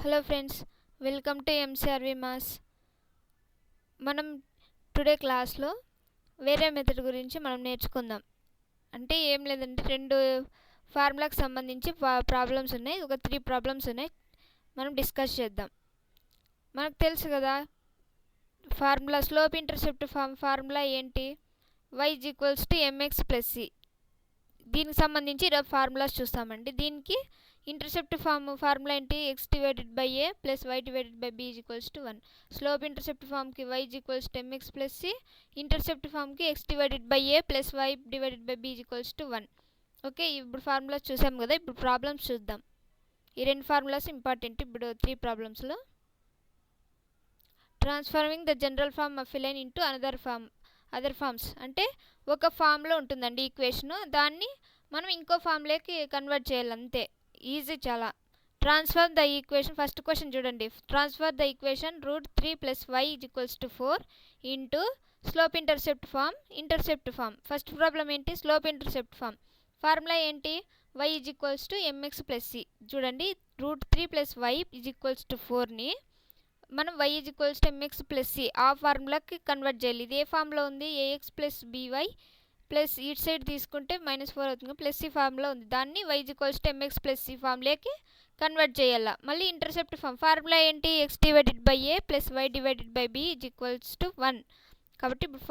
Hello friends, welcome to MCRV maths. మనం today క్లాస్లో వేరే మెథడ్ గురించి మనం నేర్చుకుందాం. అంటే ఏం లేదంటే రెండు ఫార్ములాకి సంబంధించి ప్రాబ్లమ్స్ ఉన్నాయి. ఒక 3 ప్రాబ్లమ్స్ ఉన్నాయి. మనం డిస్కస్ చేద్దాం. మనకు తెలుసు కదా ఫార్ములా, స్లోప్ ఇంటర్సెప్ట్ ఫార్ములా ఏంటి? y = mx + c. దీనికి సంబంధించి ఈరోజు ఫార్ములాస్ చూస్తామండి. దీనికి ఇంటర్సెప్ట్ ఫార్ములా ఏంటి? x/a + y/b = 1. స్లోప్ ఇంటర్సెప్ట్ ఫామ్కి y = mx + c, ఇంటర్సెప్ట్ ఫామ్కి x/a + y/b = 1. ఓకే, ఇప్పుడు ఫార్ములాస్ చూసాం కదా. ఇప్పుడు ప్రాబ్లమ్స్ చూద్దాం. ఈ రెండు ఫార్ములాస్ ఇంపార్టెంట్. ఇప్పుడు 3 ప్రాబ్లమ్స్లో transforming the general form of line into other forms. అంటే ఒక ఫామ్లో ఉంటుందండి ఈక్వేషను, దాన్ని మనం ఇంకో ఫామ్లోకి కన్వర్ట్ చేయాలి. అంతే, ఈజీ చాలా. Transform the equation. First question చూడండి. Transfer the equation √3 + y = 4 into slope intercept form. First problem ఏంటి? Slope intercept form. ఫార్ములా ఏంటి? y = mx + c. చూడండి, √3 + y = 4ని మనం y = mx + c ఆ ఫార్ములాకి కన్వర్ట్ చేయాలి. ఇది ఏ ఫామ్లో ఉంది? ax + by ప్లస్ ఇటు సైడ్ తీసుకుంటే -4 అవుతుంది, ప్లస్ ఈ ఫామ్లో ఉంది. దాన్ని y = mx + c ఫామ్లోకి కన్వర్ట్ చేయాలి. మళ్ళీ ఇంటర్సెప్ట్ ఫార్ములా ఏంటి? x/a + y/b = 1. కాబట్టి ఇప్పుడు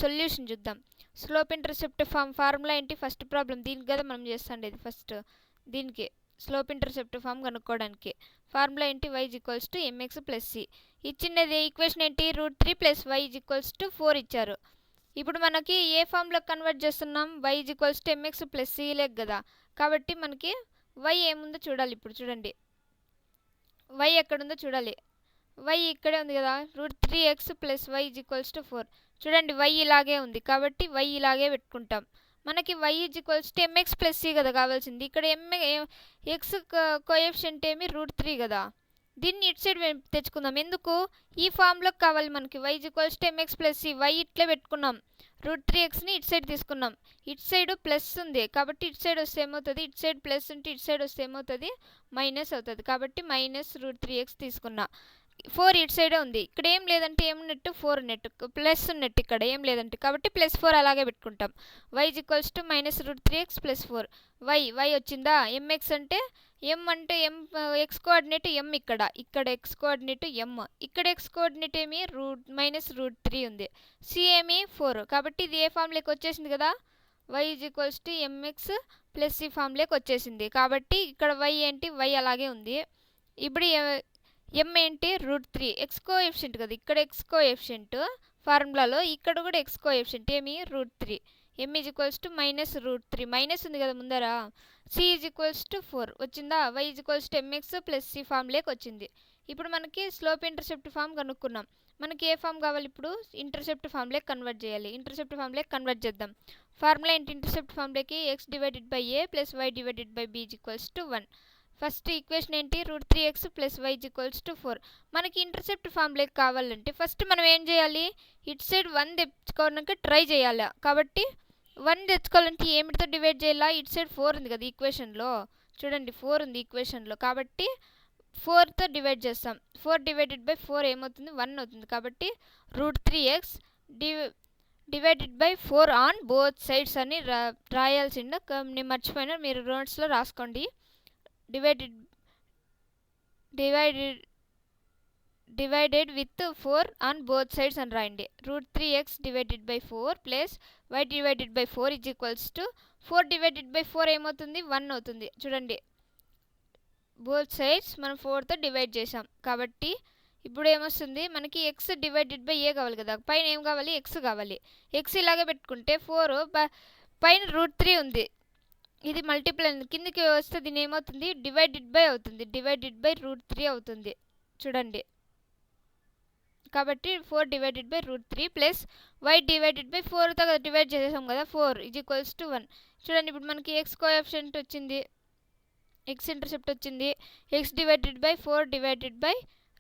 సొల్యూషన్ చూద్దాం. స్లోప్ ఇంటర్సెప్ట్ ఫార్ములా ఏంటి? ఫస్ట్ ప్రాబ్లం దీనికి కదా మనం చేస్తుండేది. ఫస్ట్ దీనికి స్లోప్ ఇంటర్సెప్ట్ ఫామ్ కనుక్కోవడానికి ఫార్ములా ఏంటి? y = mx + c. ఇచ్చినది ఈక్వేషన్ ఏంటి? √3 + y = 4 ఇచ్చారు. ఇప్పుడు మనకి ఏ ఫామ్లోకి కన్వర్ట్ చేస్తున్నాం? y = mx + c లేక కదా. కాబట్టి మనకి y ఏముందో చూడాలి. ఇప్పుడు చూడండి, y ఎక్కడుందో చూడాలి. y ఇక్కడే ఉంది కదా. √3x + y = 4. చూడండి, y ఇలాగే ఉంది కాబట్టి y ఇలాగే పెట్టుకుంటాం. మనకి y = mx + c కదా కావాల్సింది. ఇక్కడ x కోఎఫిషియంట్ ఏమి? √3 కదా. దీన్ని ఇటు సైడ్ తెచ్చుకుందాం. ఎందుకు? ఈ ఫామ్లోకి కావాలి మనకి. y = mx + c. y ఇట్లే పెట్టుకున్నాం. √3xని ఇటు సైడ్ తీసుకున్నాం. ఇటు సైడ్ ప్లస్ ఉంది కాబట్టి ఇటు సైడ్ వస్తే ఏమవుతుంది? ఇటు సైడ్ ప్లస్ ఉంటే ఇటు సైడ్ వస్తే ఏమవుతుంది? మైనస్ అవుతుంది. కాబట్టి -√3x తీసుకున్నా. 4 ఇటు సైడే ఉంది. ఇక్కడ ఏం లేదంటే ఏమున్నట్టు? 4 ఉన్నట్టు, ప్లస్ ఉన్నట్టు. ఇక్కడ ఏం లేదంటే కాబట్టి +4 అలాగే పెట్టుకుంటాం. y = -√3x + 4. y వచ్చిందా? mx అంటే m అంటే m, x కోఆర్డినేట్ m. ఇక్కడ x కోఆర్డినేట్ m. ఇక్కడ x కోఆర్డినేట్ ఏమి? -√3 ఉంది. c ఏమి? 4. కాబట్టి ఇది ఏ ఫామ్లోకి వచ్చేసింది కదా. y = mx + c ఫామ్లోకి వచ్చేసింది. కాబట్టి ఇక్కడ y ఏంటి? y అలాగే ఉంది. ఇప్పుడు m ఏంటి? √3. x కోఎఫిషియంట్ కదా. ఇక్కడ x కోఎఫిషియంట్ ఫార్ములాలో, ఇక్కడ కూడా x కోఎఫిషియంట్ ఏమి? √3. m = -√3. మైనస్ ఉంది కదా ముందర. c = 4 వచ్చిందా? y = mx + c ఫామ్లోకి వచ్చింది. ఇప్పుడు మనకి స్లోప్ ఇంటర్సెప్ట్ ఫామ్ కనుక్కున్నాం. మనకి ఏ ఫామ్ కావాలి? ఇప్పుడు ఇంటర్సెప్ట్ ఫామ్లోకి కన్వర్ట్ చేయాలి. ఇంటర్సెప్ట్ ఫామ్లోకి కన్వర్ట్ చేద్దాం. ఫార్ములా ఏంటి? ఇంటర్సెప్ట్ ఫామ్లోకి x/a + y/b = 1. ఫస్ట్ ఈక్వేషన్ ఏంటి? √3x + y = 4. మనకి ఇంటర్సెప్ట్ ఫామ్లోకి కావాలంటే ఫస్ట్ మనం ఏం చేయాలి? ఇటు సైడ్ 1 తెచ్చుకోవడానికి ట్రై చేయాలి. కాబట్టి 1 తెచ్చుకోవాలంటే ఏమిటితో డివైడ్ చేయాలా? ఇటు సైడ్ 4 ఉంది కదా ఈక్వేషన్లో. చూడండి, 4 ఉంది ఈక్వేషన్లో కాబట్టి 4తో డివైడ్ చేస్తాం. 4/4 ఏమవుతుంది? 1 అవుతుంది. కాబట్టి √3x / 4 ఆన్ బోత్ సైడ్స్ అని రాయాల్సిందే. నేను మర్చిపోయినా, మీరు నోట్స్లో రాసుకోండి. Divided with 4 on both sides అని రాయండి. √3x / 4 + y/4 = 4/4 ఏమవుతుంది? 1 అవుతుంది. చూడండి, బోత్ సైడ్స్ మనం 4తో డివైడ్ చేసాం. కాబట్టి ఇప్పుడు ఏమొస్తుంది? మనకి x/a కావాలి కదా. పైన ఏం కావాలి? x కావాలి. x ఇలాగే పెట్టుకుంటే 4 పైన √3 ఉంది. ఇది మల్టిప్లై కిందకి వస్తే దీని ఏమవుతుంది? డివైడెడ్ బై అవుతుంది. √3 అవుతుంది. చూడండి, కాబట్టి 4/√3 + y/4తో డివైడ్ చేసేసాం కదా. 4 = 1. చూడండి, ఇప్పుడు మనకి x కోఎఫిషియంట్ వచ్చింది, x ఇంటర్సెప్ట్ వచ్చింది. x/4 /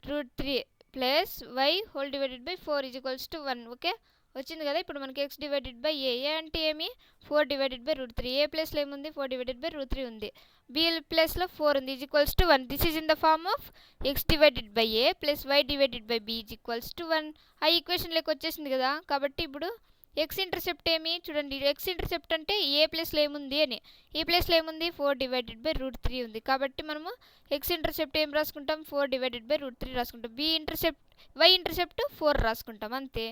√3 + y/4 = 1. ఓకే, వచ్చింది కదా. ఇప్పుడు మనకి x డివైడెడ్ బై ఏ అంటే ఏమి 4 డివైడెడ్ బై రూట్ 3. ఏ ప్లేస్లో ఏముంది 4 డివైడెడ్ బై రూట్ 3 ఉంది. బి ప్లేస్లో 4 ఉంది. Is equals to 1. This is in the form of x divided by a plus y divided by b is equals to 1. ఆ ఈక్వేషన్లోకి వచ్చేసింది కదా. కాబట్టి ఇప్పుడు ఎక్స్ ఇంటర్సెప్ట్ ఏమి చూడండి. ఎక్స్ ఇంటర్సెప్ట్ అంటే ఏ ప్లేస్లో ఏముంది అని. ఈ ప్లేస్లో ఏముంది 4 డివైడెడ్ బై రూట్ 3 ఉంది. కాబట్టి మనము ఎక్స్ ఇంటర్సెప్ట్ ఏం రాసుకుంటాం 4 డివైడెడ్ బై రూట్ 3 రాసుకుంటాం. బి ఇంటర్సెప్ట్ వై ఇంటర్సెప్ట్ 4 రాసుకుంటాం. అంతే,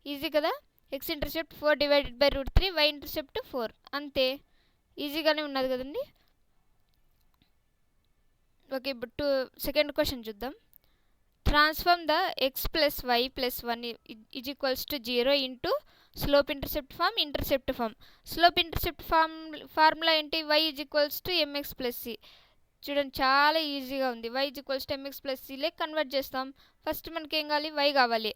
ఈజీ కదా. X intercept 4 divided by root 3, y intercept 4. అంతే, ఈజీగానే ఉన్నది కదండి. ఓకే, ఇప్పుడు సెకండ్ క్వశ్చన్ చూద్దాం. Transform the x plus y plus 1 is equals to 0 into slope intercept form, intercept form. Slope intercept formula ఏంటి y is equals to mx plus c. చూడండి చాలా ఈజీగా ఉంది. y is equals to mx plus సిలే convert చేస్తాం. First మనకి ఏం కావాలి y కావాలి.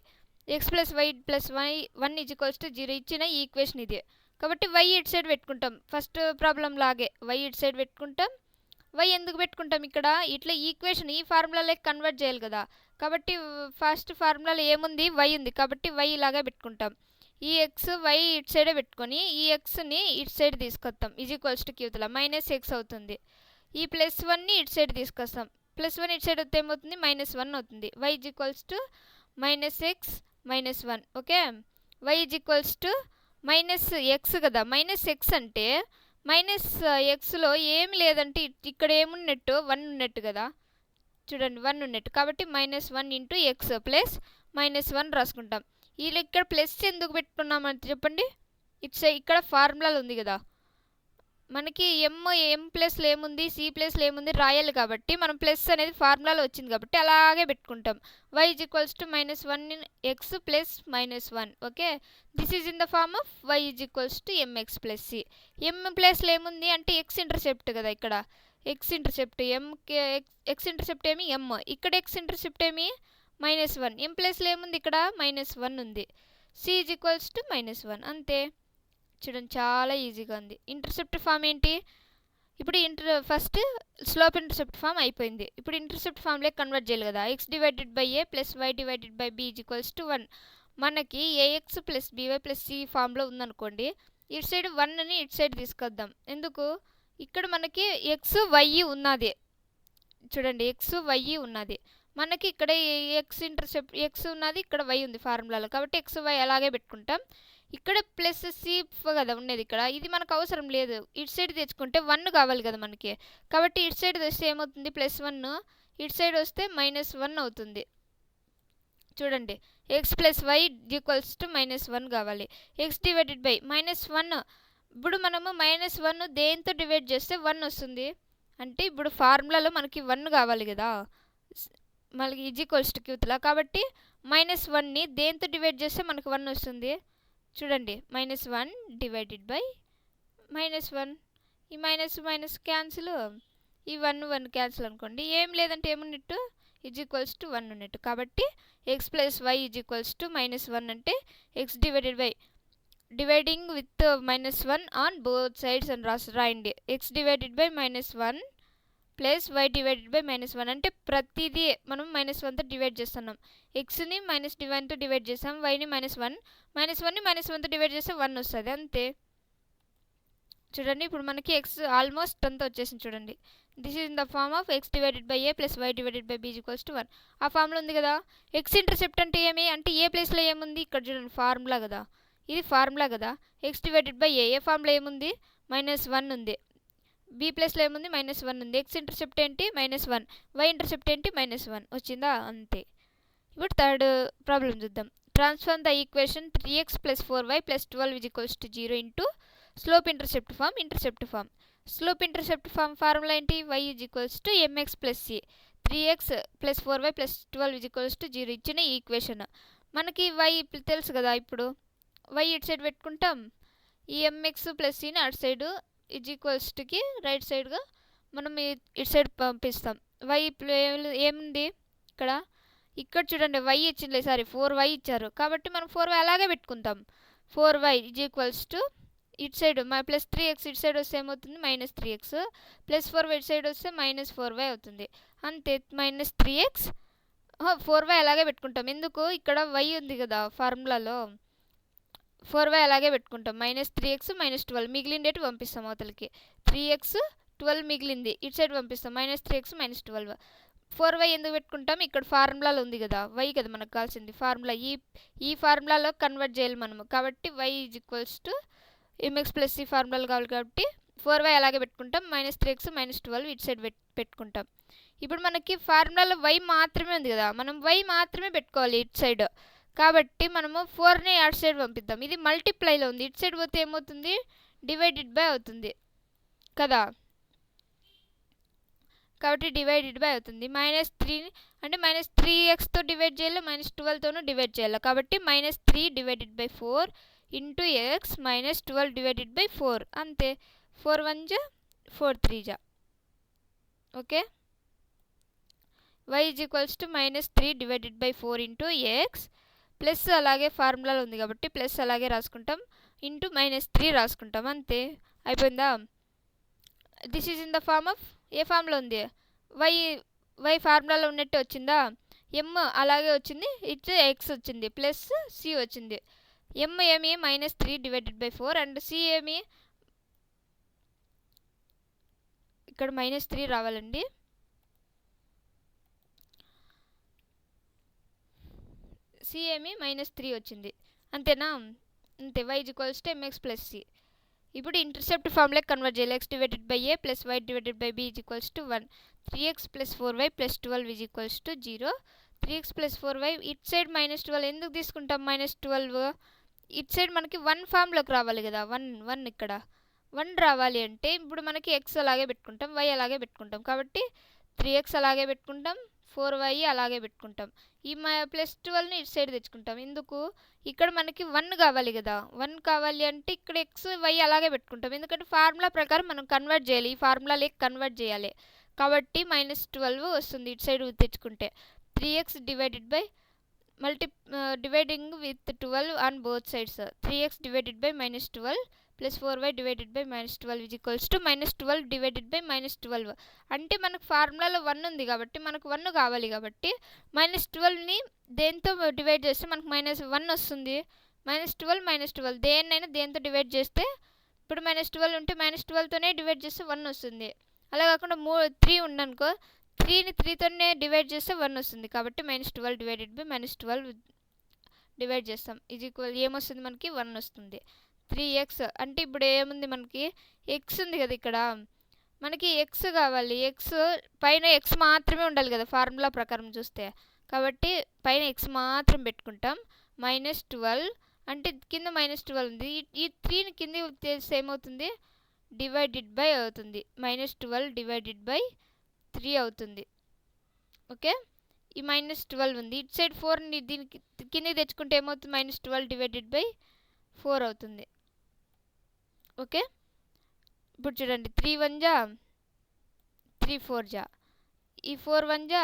x plus y plus 1 is equals to 0 ఇచ్చిన ఈ ఈక్వేషన్ ఇది. కాబట్టి y ఇటు సైడ్ పెట్టుకుంటాం. ఫస్ట్ ప్రాబ్లం లాగే y ఇటు సైడ్ పెట్టుకుంటాం. y ఎందుకు పెట్టుకుంటాం ఇక్కడ ఇట్లా ఈక్వేషన్ ఈ ఫార్ములాలోకి కన్వర్ట్ చేయాలి కదా. కాబట్టి ఫస్ట్ ఫార్ములాలో ఏముంది y ఉంది. కాబట్టి y ఇలాగే పెట్టుకుంటాం. ఈ ఎక్స్ వై ఇటు సైడే పెట్టుకొని ఈ ఎక్స్ని ఇటు సైడ్ తీసుకొస్తాం. ఈజ్ ఈక్వల్స్ టు క్యూతల మైనస్ ఎక్స్ అవుతుంది. ఈ ప్లస్ 1ని ఇటు సైడ్ తీసుకొస్తాం. ప్లస్ 1 ఇటు సైడ్ వస్తే ఏమవుతుంది -1 అవుతుంది. Y is equals to -x -1. Okay, y is equals to -x కదా. -x అంటే -xలో ఏమి లేదంటే ఇక్కడ ఏమున్నట్టు 1 ఉన్నట్టు కదా. చూడండి 1 ఉన్నట్టు. కాబట్టి -1 ఇంటూ ఎక్స్ ప్లస్ -1 రాసుకుంటాం. వీళ్ళు ఇక్కడ ప్లస్ ఎందుకు పెట్టుకున్నామంటే చెప్పండి. ఇక్కడ ఫార్ములాలు ఉంది కదా. మనకి ఎం ప్లస్లో ఏముంది సి ప్లస్లో ఏముంది రాయాలి. కాబట్టి మనం ప్లస్ అనేది ఫార్ములాలో వచ్చింది కాబట్టి అలాగే పెట్టుకుంటాం. y is equals to -1 x plus -1. Okay, this is in the form of y is equals to mx plus c. M ప్లస్లో ఏముంది అంటే ఎక్స్ ఇంటర్సెప్ట్ కదా. ఇక్కడ ఎక్స్ ఇంటర్సెప్ట్ ఎక్స్ ఇంటర్సెప్ట్ ఏమి ఎమ్. ఇక్కడ ఎక్స్ ఇంటర్సెప్ట్ ఏమి -1. ఎం ప్లేస్లో ఏముంది ఇక్కడ -1 ఉంది. C is equals to -1. అంతే, చూడండి చాలా ఈజీగా ఉంది. ఇంటర్సెప్ట్ ఫామ్ ఏంటి ఇప్పుడు ఫస్ట్ స్లోప్ ఇంటర్సెప్ట్ ఫామ్ అయిపోయింది. ఇప్పుడు ఇంటర్సెప్ట్ ఫామ్లోకి కన్వర్ట్ చేయాలి కదా. X divided by a plus y divided by b is equals to 1. మనకి a x plus b y plus c ఫామ్లో ఉందనుకోండి. ఇటు సైడ్ 1ని ఇటు సైడ్ తీసుకొద్దాం. ఎందుకు ఇక్కడ మనకి ఎక్స్ వై ఉన్నది. చూడండి ఎక్స్ వై ఉన్నది. మనకి ఇక్కడ ఎక్స్ ఉన్నది, ఇక్కడ వై ఉంది ఫార్ములాలో. కాబట్టి ఎక్స్ వై అలాగే పెట్టుకుంటాం. ఇక్కడ ప్లస్ సి కదా ఉండేది. ఇక్కడ ఇది మనకు అవసరం లేదు. ఇటు సైడ్ తెచ్చుకుంటే 1 కావాలి కదా మనకి. కాబట్టి ఇటు సైడ్ వస్తే ఏమవుతుంది +1, ఇటు సైడ్ వస్తే -1 అవుతుంది. చూడండి x plus y equals to -1 కావాలి. X divided by -1. ఇప్పుడు మనము -1 దేంతో డివైడ్ చేస్తే 1 వస్తుంది. అంటే ఇప్పుడు ఫార్ములాలో మనకి 1 కావాలి కదా. మనకి ఈజ్ ఈక్వల్స్ టు క్యూతలా. కాబట్టి -1ని దేంతో డివైడ్ చేస్తే మనకు 1 వస్తుంది. చూడండి -1 డివైడెడ్ బై -1. ఈ మైనస్ క్యాన్సిల్, ఈ 1 క్యాన్సిల్ అనుకోండి. ఏం లేదంటే ఏమున్నట్టు ఈజ్ ఈక్వల్స్ టు 1 ఉన్నట్టు. కాబట్టి x plus y is equals to -1 అంటే x divided by dividing with -1 on both sides అని రాయండి. X divided by -1 plus y divided by -1 అంటే ప్రతిదీ మనం -1తో డివైడ్ చేస్తున్నాం. ఎక్స్ని -1తో డివైడ్ చేస్తాం, వైని -1ని -1తో డివైడ్ చేస్తే 1 వస్తుంది. అంతే, చూడండి ఇప్పుడు మనకి ఎక్స్ ఆల్మోస్ట్ అంతా వచ్చేసింది. చూడండి this is in the form of x divided by a plus y divided by b equals to 1. ఆ ఫార్ములా ఉంది కదా. ఎక్స్ ఇంటర్సెప్ట్ అంటే ఏమి అంటే ఏ ప్లేస్లో ఏముంది ఇక్కడ చూడండి ఫార్ములా కదా. ఇది ఫార్ములా కదా. X divided by A formula ఏముంది -1 ఉంది. బి ప్లస్లో ఏముంది -1 ఉంది. ఎక్స్ ఇంటర్సెప్ట్ ఏంటి -1, వై ఇంటర్సెప్ట్ ఏంటి -1 వచ్చిందా. అంతే. ఇప్పుడు థర్డ్ ప్రాబ్లం చూద్దాం. Transform the equation 3x + 4y + 12 = 0 into slope intercept form. Slope intercept formula ఏంటి y = mx + c. 3x + 4y + 12 = 0 ఇచ్చిన ఈక్వేషన్. మనకి y తెలుసు కదా. ఇప్పుడు y ఇటు సైడ్ పెట్టుకుంటాం. ఈ mx + cని అటు సైడ్ కి రైట్ సైడ్గా మనం ఇటు సైడ్ పంపిస్తాం. y ఏముంది ఇక్కడ చూడండి y ఇచ్చింది, 4y ఇచ్చారు. కాబట్టి మనం 4y అలాగే పెట్టుకుంటాం. 4y = ఇటు సైడ్ +3x ఇటు సైడ్ వస్తే ఏమవుతుంది -3x, +4y ఇటు సైడ్ వస్తే -4y అవుతుంది. అంతే, -3x 4y అలాగే పెట్టుకుంటాం. ఎందుకు ఇక్కడ y ఉంది కదా ఫార్ములాలో. 4y అలాగే పెట్టుకుంటాం. -3x -12 మిగిలిండేటి పంపిస్తాం అవతలకి. 3x 12 మిగిలింది ఇటు సైడ్ పంపిస్తాం. -3x -12. 4y ఎందుకు పెట్టుకుంటాం? ఇక్కడ ఫార్ములాలో ఉంది కదా, y కదా మనకు కావాల్సింది ఫార్ములా. ఈ ఫార్ములాలో కన్వర్ట్ చేయాలి మనము. కాబట్టి y = mx + c ఫార్ములాలు కావాలి కాబట్టి 4y అలాగే పెట్టుకుంటాం. -3x -12 ఇటు సైడ్ పెట్టుకుంటాం. ఇప్పుడు మనకి ఫార్ములాలో y మాత్రమే ఉంది కదా, మనం y మాత్రమే పెట్టుకోవాలి ఇటు సైడ్. కాబట్టి మనము 4ని అటు సైడ్ పంపిద్దాం. ఇది మల్టిప్లైలో ఉంది, ఇటు సైడ్ పోతే ఏమవుతుంది? డివైడెడ్ బై అవుతుంది కదా. కాబట్టి డివైడెడ్ బై అవుతుంది. -3 అంటే -3xతో డివైడ్ చేయాలి, -12తోనూ డివైడ్ చేయాలి. కాబట్టి -3/4 × x -12/4 అంతే. 4 1 జా 4 3 జా. ఓకే, y -3/4 × x ప్లస్ అలాగే ఫార్ములాలో ఉంది కాబట్టి ప్లస్ అలాగే రాసుకుంటాం, ఇంటూ -3 రాసుకుంటాం అంతే. అయిపోయిందా? This is in the form of ఏ ఫార్ములా ఉంది? y ఫార్ములాలో ఉన్నట్టు వచ్చిందా? m అలాగే వచ్చింది, ఇటు x వచ్చింది, ప్లస్ c వచ్చింది. m ఏమి -3/4 అండ్ c ఏమి ఇక్కడ -3 రావాలండి. c ఏమి -3 వచ్చింది అంతేనా? అంతే. y = mx + c. ఇప్పుడు ఇంటర్సెప్ట్ ఫార్ములాకి కన్వర్ట్ చేయాలి. x/a + y/b = 1. 3x + 4y + 12 = 0. 3x + 4y ఇటు సైడ్ -12 ఎందుకు తీసుకుంటాం? -12 ఇటు సైడ్ మనకి 1 ఫామ్లోకి రావాలి కదా. 1 ఇక్కడ 1 రావాలి అంటే ఇప్పుడు మనకి x అలాగే పెట్టుకుంటాం, y అలాగే పెట్టుకుంటాం. కాబట్టి 3x అలాగే పెట్టుకుంటాం, 4y అలాగే పెట్టుకుంటాం. ఈ +12ని ఇటు సైడ్ తెచ్చుకుంటాం. ఎందుకు? ఇక్కడ మనకి 1 కావాలి కదా. 1 కావాలి అంటే ఇక్కడ x y అలాగే పెట్టుకుంటాం. ఎందుకంటే ఫార్ములా ప్రకారం మనం కన్వర్ట్ చేయాలి, ఈ ఫార్ములాలోకి కన్వర్ట్ చేయాలి. కాబట్టి -12 వస్తుంది ఇటు సైడ్ తెచ్చుకుంటే. 3x dividing with 12 on both sides. 3x -12 + 4y -12 -12 12 అంటే మనకు ఫార్ములాలో 1 ఉంది కాబట్టి మనకు 1 కావాలి. కాబట్టి -12ని దేంతో డివైడ్ చేస్తే మనకు -1 వస్తుంది. -12 దేన్నైనా దేంతో డివైడ్ చేస్తే, ఇప్పుడు -12 ఉంటే -12తోనే డివైడ్ చేస్తే 1 వస్తుంది. అలా కాకుండా 3 ఉందనుకో, 3ని 3తోనే డివైడ్ చేస్తే 1 వస్తుంది. కాబట్టి -12 డివైడ్ చేస్తాం. ఏమొస్తుంది మనకి? 1 వస్తుంది. 3x అంటే ఇప్పుడు ఏముంది మనకి? x ఉంది కదా ఇక్కడ, మనకి x కావాలి. x పైన x మాత్రమే ఉండాలి కదా ఫార్ములా ప్రకారం చూస్తే. కాబట్టి పైన x మాత్రం పెట్టుకుంటాం. -12 అంటే కింద -12 ఉంది, ఈ 3ని కింద చేస్తే ఏమవుతుంది? డివైడెడ్ బై అవుతుంది. -12/3 అవుతుంది. ఓకే, ఈ -12 ఉంది, ఇటు సైడ్ 4ని దీనికి కిందకి తెచ్చుకుంటే ఏమవుతుంది? -12/4 అవుతుంది. ఓకే, ఇప్పుడు చూడండి, 3 1 జా 3 4 జా, ఈ 4 1 జా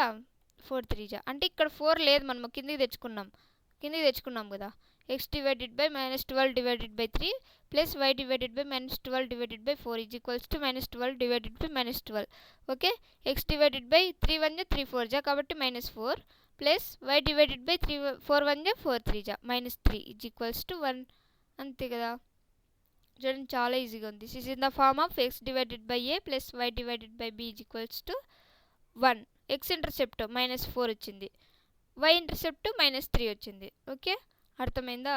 4 3 జా. అంటే ఇక్కడ 4 లేదు, మనం కిందకి తెచ్చుకున్నాం కదా. x -12/3 plus y -12/4 -12/12. Okay, x 3 1 జా 3 4 జా కాబట్టి -4 ప్లస్ y 4 1 జా 4 3 జా -3 1 అంతే కదా. చూడండి, చాలా ఈజీగా ఉంది. This is in the form of x / a plus y / b = 1. x intercept -4 వచ్చింది, y ఇంటర్సెప్ట్ -3 వచ్చింది. ఓకే, అర్థమైందా?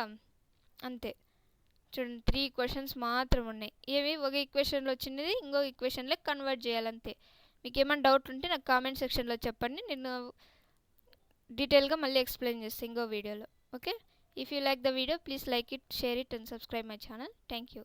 అంతే. చూడండి, 3 ఈక్వేషన్స్ మాత్రం ఉన్నాయి. ఏవి? ఒక ఈక్వేషన్లో వచ్చినది ఇంకో ఈక్వేషన్లో కన్వర్ట్ చేయాలంతే. మీకు ఏమైనా డౌట్ ఉంటే నాకు కామెంట్ సెక్షన్లో చెప్పండి, నేను డీటెయిల్గా మళ్ళీ ఎక్స్ప్లెయిన్ చేస్తాను ఇంకో వీడియోలో. Okay, if you like the video please like it, share it and subscribe my channel. Thank you.